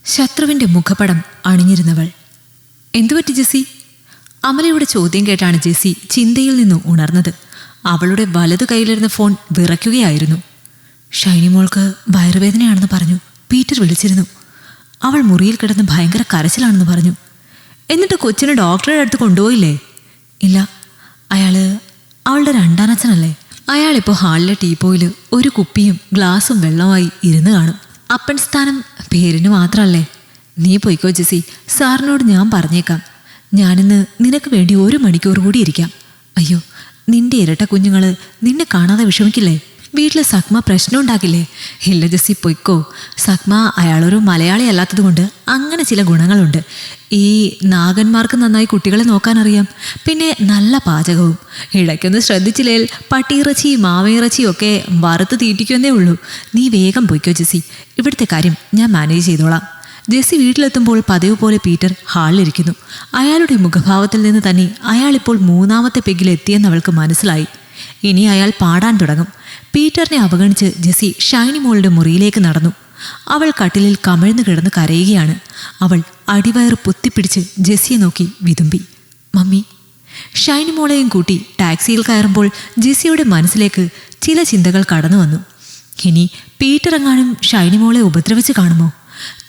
ശത്രുവിൻ്റെ മുഖപടം അണിഞ്ഞിരുന്നവൾ. എന്തുപറ്റി ജെസ്സി? അമലയുടെ ചോദ്യം കേട്ടാണ് ജെസ്സി ചിന്തയിൽ നിന്നും ഉണർന്നത്. അവളുടെ വലതു കൈയിലിരുന്ന ഫോൺ വിറയ്ക്കുകയായിരുന്നു. ഷൈനി മോൾക്ക് വയറുവേദനയാണെന്ന് പറഞ്ഞു. പീറ്റർ വിളിച്ചിരുന്നു. അവൾ മുറിയിൽ കിടന്ന് ഭയങ്കര കരച്ചിലാണെന്ന് പറഞ്ഞു. എന്നിട്ട് കൊച്ചിനെ ഡോക്ടറുടെ അടുത്ത് കൊണ്ടുപോയില്ലേ? ഇല്ല. അവളുടെ രണ്ടാനച്ഛനല്ലേ? അയാളിപ്പോൾ ഹാളിലെ ടീപ്പോയിൽ ഒരു കുപ്പിയും ഗ്ലാസും വെള്ളമായി ഇരുന്ന് കാണും. അപ്പൻ സ്ഥാനം പേരിന് മാത്രമല്ലേ? നീ പോയിക്കോ ജെസ്സി, സാറിനോട് ഞാൻ പറഞ്ഞേക്കാം. ഞാനിന്ന് നിനക്ക് വേണ്ടി 1 മണിക്കൂർ കൂടി ഇരിക്കാം. അയ്യോ, നിന്റെ ഇരട്ട കുഞ്ഞുങ്ങൾ നിന്നെ കാണാതെ വിഷമിക്കില്ലേ? വീട്ടിൽ സഗ്മ പ്രശ്നം ഉണ്ടാക്കില്ലേ? ഇല്ല ജെസ്സി, പൊയ്ക്കോ. സഗ്മ അയാളൊരു മലയാളി അല്ലാത്തത് കൊണ്ട് അങ്ങനെ ചില ഗുണങ്ങളുണ്ട്. ഈ നാഗന്മാർക്ക് നന്നായി കുട്ടികളെ നോക്കാനറിയാം. പിന്നെ നല്ല പാചകവും. ഇടയ്ക്കൊന്ന് ശ്രദ്ധിച്ചില്ലേൽ പട്ടിയിറച്ചി മാവയിറച്ചിയും ഒക്കെ വറുത്ത് തീറ്റിക്കുന്നേ ഉള്ളൂ. നീ വേഗം പൊയ്ക്കോ ജെസ്സി, ഇവിടുത്തെ കാര്യം ഞാൻ മാനേജ് ചെയ്തോളാം. ജെസ്സി വീട്ടിലെത്തുമ്പോൾ പതിവ് പോലെ പീറ്റർ ഹാളിലിരിക്കുന്നു. അയാളുടെ മുഖഭാവത്തിൽ നിന്ന് തന്നെ അയാളിപ്പോൾ 3ാമത്തെ പെഗ്ഗിലെത്തിയെന്ന് അവൾക്ക് മനസ്സിലായി. ഇനി അയാൾ പാടാൻ തുടങ്ങും. പീറ്ററിനെ അവഗണിച്ച് ജെസ്സി ഷൈനി മോളുടെ മുറിയിലേക്ക് നടന്നു. അവൾ കട്ടിലിൽ കമിഴ്ന്നു കിടന്ന് കരയുകയാണ്. അവൾ അടിവയറ് പൊത്തിപ്പിടിച്ച് ജെസ്സിയെ നോക്കി വിതുമ്പി, മമ്മി. ഷൈനി മോളെയും കൂട്ടി ടാക്സിയിൽ കയറുമ്പോൾ ജെസ്സിയുടെ മനസ്സിലേക്ക് ചില ചിന്തകൾ കടന്നു വന്നു. ഇനി പീറ്റർ എങ്ങാനും ഷൈനി മോളെ ഉപദ്രവിച്ച് കാണുമോ?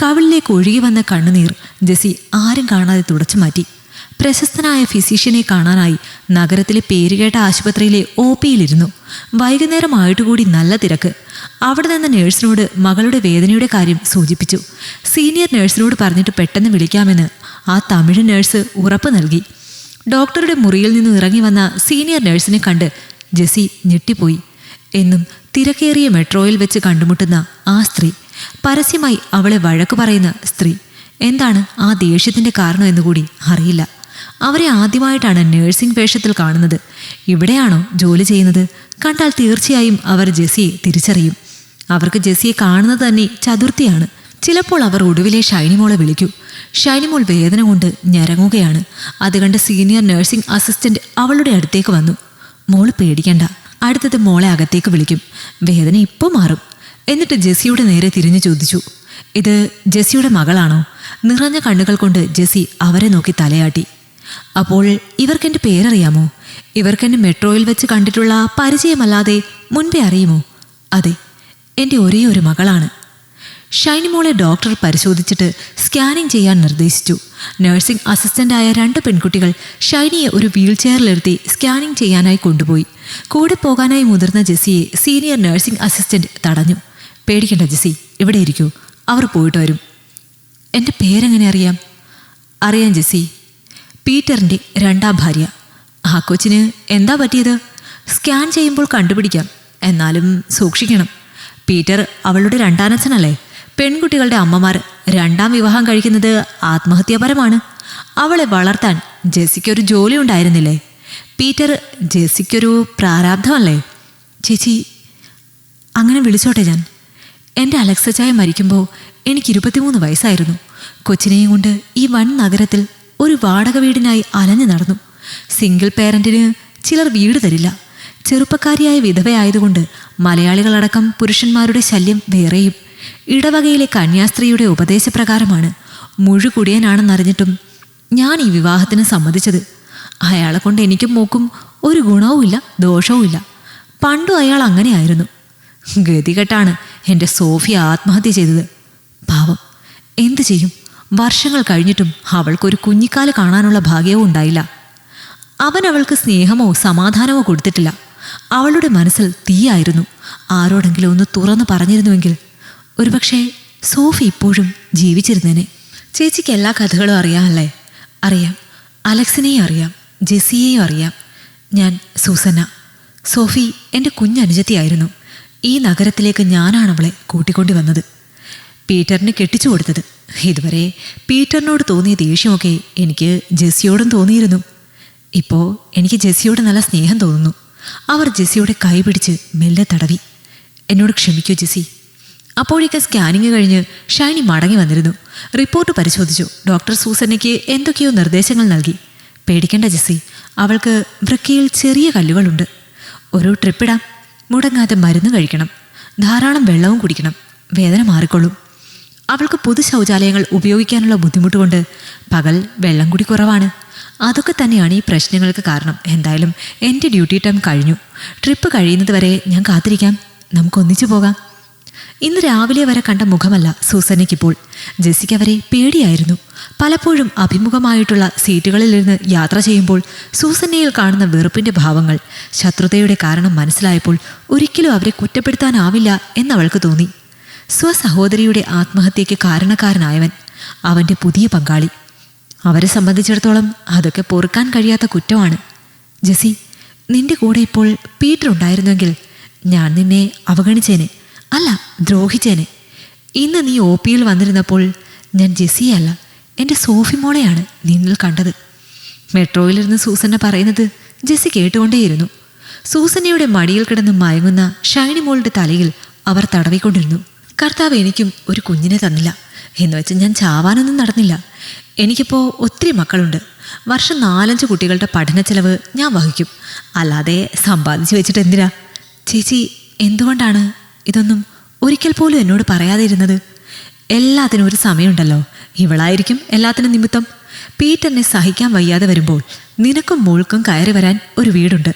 കവിളിലേക്ക് ഒഴുകി വന്ന കണ്ണുനീർ ജെസ്സി ആരും കാണാതെ തുടച്ചു മാറ്റി. പ്രശസ്തനായ ഫിസിഷ്യനെ കാണാനായി നഗരത്തിലെ പേരുകേട്ട ആശുപത്രിയിലെ OPയിലിരുന്നു. വൈകുന്നേരമായിട്ടുകൂടി നല്ല തിരക്ക്. അവിടെ നിന്ന് നേഴ്സിനോട് മകളുടെ വേദനയുടെ കാര്യം സൂചിപ്പിച്ചു. സീനിയർ നേഴ്സിനോട് പറഞ്ഞിട്ട് പെട്ടെന്ന് വിളിക്കാമെന്ന് ആ തമിഴ് നേഴ്സ് ഉറപ്പ് നൽകി. ഡോക്ടറുടെ മുറിയിൽ നിന്നും ഇറങ്ങി വന്ന സീനിയർ നേഴ്സിനെ കണ്ട് ജെസ്സി ഞെട്ടിപ്പോയി. എന്നും തിരക്കേറിയ മെട്രോയിൽ വെച്ച് കണ്ടുമുട്ടുന്ന ആ സ്ത്രീ, പരസ്യമായി അവളെ വഴക്കു പറയുന്ന സ്ത്രീ. എന്താണ് ആ ദേഷ്യത്തിൻ്റെ കാരണം എന്നുകൂടി അറിയില്ല. അവരെ ആദ്യമായിട്ടാണ് നേഴ്സിംഗ് വേഷത്തിൽ കാണുന്നത്. ഇവിടെയാണോ ജോലി ചെയ്യുന്നത്? കണ്ടാൽ തീർച്ചയായും അവർ ജെസ്സിയെ തിരിച്ചറിയും. അവർക്ക് ജെസ്സിയെ കാണുന്നത് തന്നെ ചതുർത്ഥിയാണ്. ചിലപ്പോൾ അവർ ഒടുവിലെ ഷൈനി മോളെ വിളിക്കൂ. ഷൈനി മോൾ വേദന കൊണ്ട് ഞരങ്ങുകയാണ്. അത് കണ്ട് സീനിയർ നഴ്സിംഗ് അസിസ്റ്റന്റ് അവളുടെ അടുത്തേക്ക് വന്നു. മോള് പേടിക്കണ്ട, അടുത്തത് മോളെ അകത്തേക്ക് വിളിക്കും. വേദന ഇപ്പോൾ മാറും. എന്നിട്ട് ജെസ്സിയുടെ നേരെ തിരിഞ്ഞു ചോദിച്ചു, ഇത് ജെസ്സിയുടെ മകളാണോ? നിറഞ്ഞ കണ്ണുകൾ കൊണ്ട് ജെസ്സി അവരെ നോക്കി തലയാട്ടി. അപ്പോൾ ഇവർക്കെൻ്റെ പേരറിയാമോ? ഇവർക്കെന്നെ മെട്രോയിൽ വെച്ച് കണ്ടിട്ടുള്ള പരിചയമല്ലാതെ മുൻപേ അറിയുമോ? അതെ, എൻ്റെ ഒരേ ഒരു മകളാണ്. ഷൈനി മോളെ ഡോക്ടർ പരിശോധിച്ചിട്ട് സ്കാനിങ് ചെയ്യാൻ നിർദ്ദേശിച്ചു. നഴ്സിംഗ് അസിസ്റ്റൻ്റായ 2 പെൺകുട്ടികൾ ഷൈനിയെ ഒരു വീൽ ചെയറിലിരുത്തി സ്കാനിങ് ചെയ്യാനായി കൊണ്ടുപോയി. കൂടെ പോകാനായി മുതിർന്ന ജെസ്സിയെ സീനിയർ നഴ്സിംഗ് അസിസ്റ്റന്റ് തടഞ്ഞു. പേടിക്കണ്ട ജെസ്സി, ഇവിടെ ഇരിക്കൂ, അവർ പോയിട്ട് വരും. എൻ്റെ പേരെങ്ങനെ അറിയാം? അറിയാം ജെസ്സി, പീറ്ററിൻ്റെ 2ാം ഭാര്യ. ആ കൊച്ചിന് എന്താ പറ്റിയത്? സ്കാൻ ചെയ്യുമ്പോൾ കണ്ടുപിടിക്കാം, എന്നാലും സൂക്ഷിക്കണം. പീറ്റർ അവളുടെ രണ്ടാനച്ഛനല്ലേ? പെൺകുട്ടികളുടെ അമ്മമാർ 2ാം വിവാഹം കഴിക്കുന്നത് ആത്മഹത്യാപരമാണ്. അവളെ വളർത്താൻ ജെസ്സിക്കൊരു ജോലി ഉണ്ടായിരുന്നില്ലേ? പീറ്റർ ജെസ്സിക്കൊരു പ്രാരാബ്ധമല്ലേ? ചേച്ചി, അങ്ങനെ വിളിച്ചോട്ടെ ഞാൻ. എൻ്റെ അലക്സച്ചായ മരിക്കുമ്പോൾ എനിക്ക് 23 വയസ്സായിരുന്നു. കൊച്ചിനെയും കൊണ്ട് ഈ വൻ നഗരത്തിൽ ഒരു വാടക വീടിനായി അലഞ്ഞു നടന്നു. സിംഗിൾ പേരൻറ്റിന് ചിലർ വീട് തരില്ല. ചെറുപ്പക്കാരിയായ വിധവയായതുകൊണ്ട് മലയാളികളടക്കം പുരുഷന്മാരുടെ ശല്യം വേറെയും. ഇടവകയിലെ കന്യാസ്ത്രീയുടെ ഉപദേശപ്രകാരമാണ്, മുഴുകുടിയനാണെന്നറിഞ്ഞിട്ടും ഞാൻ ഈ വിവാഹത്തിന് സമ്മതിച്ചത്. അയാളെ കൊണ്ട് എനിക്കും മോക്കും ഒരു ഗുണവുമില്ല ദോഷവുമില്ല. പണ്ടും അയാൾ അങ്ങനെയായിരുന്നു. ഗതികെട്ടാണ് എൻ്റെ സോഫിയ ആത്മഹത്യ ചെയ്തത്. പാവം, എന്തു ചെയ്യും? വർഷങ്ങൾ കഴിഞ്ഞിട്ടും അവൾക്കൊരു കുഞ്ഞിക്കാല് കാണാനുള്ള ഭാഗ്യവും ഉണ്ടായില്ല. അവൻ അവൾക്ക് സ്നേഹമോ സമാധാനമോ കൊടുത്തിട്ടില്ല. അവളുടെ മനസ്സിൽ തീയായിരുന്നു. ആരോടെങ്കിലും ഒന്ന് തുറന്നു പറഞ്ഞിരുന്നുവെങ്കിൽ ഒരുപക്ഷെ സോഫി ഇപ്പോഴും ജീവിച്ചിരുന്നേനെ. ചേച്ചിക്ക് എല്ലാ കഥകളും അറിയാമല്ലേ? അറിയാം. അലക്സിനെയും അറിയാം, ജെസ്സിയെയും അറിയാം. ഞാൻ സൂസന്ന. സോഫി എൻ്റെ കുഞ്ഞനുജത്തിയായിരുന്നു. ഈ നഗരത്തിലേക്ക് ഞാനാണ് അവളെ കൂട്ടിക്കൊണ്ടു വന്നത്, പീറ്ററിന് കെട്ടിച്ചു കൊടുത്തത്. ഇതുവരെ പീറ്ററിനോട് തോന്നിയ ദേഷ്യമൊക്കെ എനിക്ക് ജെസ്സിയോടും തോന്നിയിരുന്നു. ഇപ്പോൾ എനിക്ക് ജെസ്സിയോട് നല്ല സ്നേഹം തോന്നുന്നു. അവർ ജെസ്സിയുടെ കൈ പിടിച്ച് മെല്ലെ തടവി. എന്നോട് ക്ഷമിക്കൂ ജെസ്സി. അപ്പോഴേക്ക് സ്കാനിങ് കഴിഞ്ഞ് ഷൈനി മടങ്ങി വന്നിരുന്നു. റിപ്പോർട്ട് പരിശോധിച്ചു. ഡോക്ടർ സൂസന്നയ്ക്ക് എന്തൊക്കെയോ നിർദ്ദേശങ്ങൾ നൽകി. പേടിക്കേണ്ട ജെസ്സി, അവൾക്ക് വൃക്കയിൽ ചെറിയ കല്ലുകളുണ്ട്. ഒരു ട്രിപ്പിടാം. മുടങ്ങാതെ മരുന്ന് കഴിക്കണം. ധാരാളം വെള്ളവും കുടിക്കണം. വേദന മാറിക്കൊള്ളും. അവൾക്ക് പൊതു ശൗചാലയങ്ങൾ ഉപയോഗിക്കാനുള്ള ബുദ്ധിമുട്ട് കൊണ്ട് പകൽ വെള്ളം കൂടി കുറവാണ്. അതൊക്കെ തന്നെയാണ് ഈ പ്രശ്നങ്ങൾക്ക് കാരണം. എന്തായാലും എൻ്റെ ഡ്യൂട്ടി ടൈം കഴിഞ്ഞു. ട്രിപ്പ് കഴിയുന്നത് വരെ ഞാൻ കാത്തിരിക്കാം. നമുക്കൊന്നിച്ചു പോകാം. ഇന്ന് രാവിലെ വരെ കണ്ട മുഖമല്ല സൂസന്നയ്ക്കിപ്പോൾ. ജെസ്സിക്ക് അവരെ പേടിയായിരുന്നു. പലപ്പോഴും അഭിമുഖമായിട്ടുള്ള സീറ്റുകളിലിരുന്ന് യാത്ര ചെയ്യുമ്പോൾ സൂസന്നയിൽ കാണുന്ന വെറുപ്പിൻ്റെ ഭാവങ്ങൾ, ശത്രുതയുടെ കാരണം മനസ്സിലായപ്പോൾ ഒരിക്കലും അവരെ കുറ്റപ്പെടുത്താനാവില്ല എന്നവൾക്ക് തോന്നി. സ്വസഹോദരിയുടെ ആത്മഹത്യയ്ക്ക് കാരണക്കാരനായവൻ, അവൻ്റെ പുതിയ പങ്കാളി. അവരെ സംബന്ധിച്ചിടത്തോളം അതൊക്കെ പൊറുക്കാൻ കഴിയാത്ത കുറ്റമാണ്. ജെസ്സി, നിന്റെ കൂടെ ഇപ്പോൾ പീറ്റർ ഉണ്ടായിരുന്നെങ്കിൽ ഞാൻ നിന്നെ അവഗണിച്ചേനെ, അല്ല ദ്രോഹിച്ചേനെ. ഇന്ന് നീ OPയിൽ വന്നിരുന്നപ്പോൾ ഞാൻ ജെസ്സിയല്ല, എൻ്റെ സോഫി മോളെയാണ് നിന്നിൽ കണ്ടത്. മെട്രോയിലിരുന്ന് സൂസന്ന പറയുന്നത് ജെസ്സി കേട്ടുകൊണ്ടേയിരുന്നു. സൂസന്നയുടെ മടിയിൽ കിടന്ന് മയങ്ങുന്ന ഷൈനി മോളുടെ തലയിൽ അവർ തടവിക്കൊണ്ടിരുന്നു. കർത്താവ് എനിക്കും ഒരു കുഞ്ഞിനെ തന്നില്ല എന്ന് വെച്ച് ഞാൻ ചാവാനൊന്നും നടന്നില്ല. എനിക്കിപ്പോൾ ഒത്തിരി മക്കളുണ്ട്. വർഷം 4-5 കുട്ടികളുടെ പഠന ചെലവ് ഞാൻ വഹിക്കും. അല്ലാതെ സമ്പാദിച്ചു വെച്ചിട്ട് എന്തിനാ? ചേച്ചി എന്തുകൊണ്ടാണ് ഇതൊന്നും ഒരിക്കൽ പോലും എന്നോട് പറയാതെ ഇരുന്നത്? എല്ലാത്തിനും ഒരു സമയമുണ്ടല്ലോ. ഇവളായിരിക്കും എല്ലാത്തിനും നിമിത്തം. പീറ്ററിനെ സഹിക്കാൻ വയ്യാതെ വരുമ്പോൾ നിനക്കും മോൾക്കും കയറി വരാൻ ഒരു വീടുണ്ട്,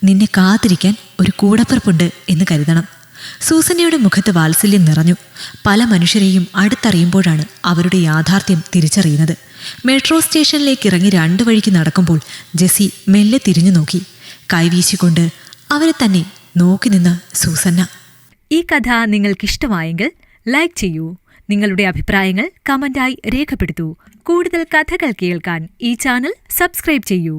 നിന്നെ കാത്തിരിക്കാൻ ഒരു കൂടപ്പിറപ്പുണ്ട് എന്ന് കരുതണം. സൂസന്നയുടെ മുഖത്ത് വാത്സല്യം നിറഞ്ഞു. പല മനുഷ്യരെയും അടുത്തറിയുമ്പോഴാണ് അവരുടെ യാഥാർത്ഥ്യം തിരിച്ചറിയുന്നത്. മെട്രോ സ്റ്റേഷനിലേക്ക് ഇറങ്ങി 2 വഴിക്ക് നടക്കുമ്പോൾ ജെസ്സി മെല്ലെ തിരിഞ്ഞു നോക്കി. കൈവീശിക്കൊണ്ട് അവരെ തന്നെ നോക്കി നിന്ന സൂസന്ന. ഈ കഥ നിങ്ങൾക്കിഷ്ടമായെങ്കിൽ ലൈക്ക് ചെയ്യൂ. നിങ്ങളുടെ അഭിപ്രായങ്ങൾ കമന്റായി രേഖപ്പെടുത്തൂ. കൂടുതൽ കഥകൾ കേൾക്കാൻ ഈ ചാനൽ സബ്സ്ക്രൈബ് ചെയ്യൂ.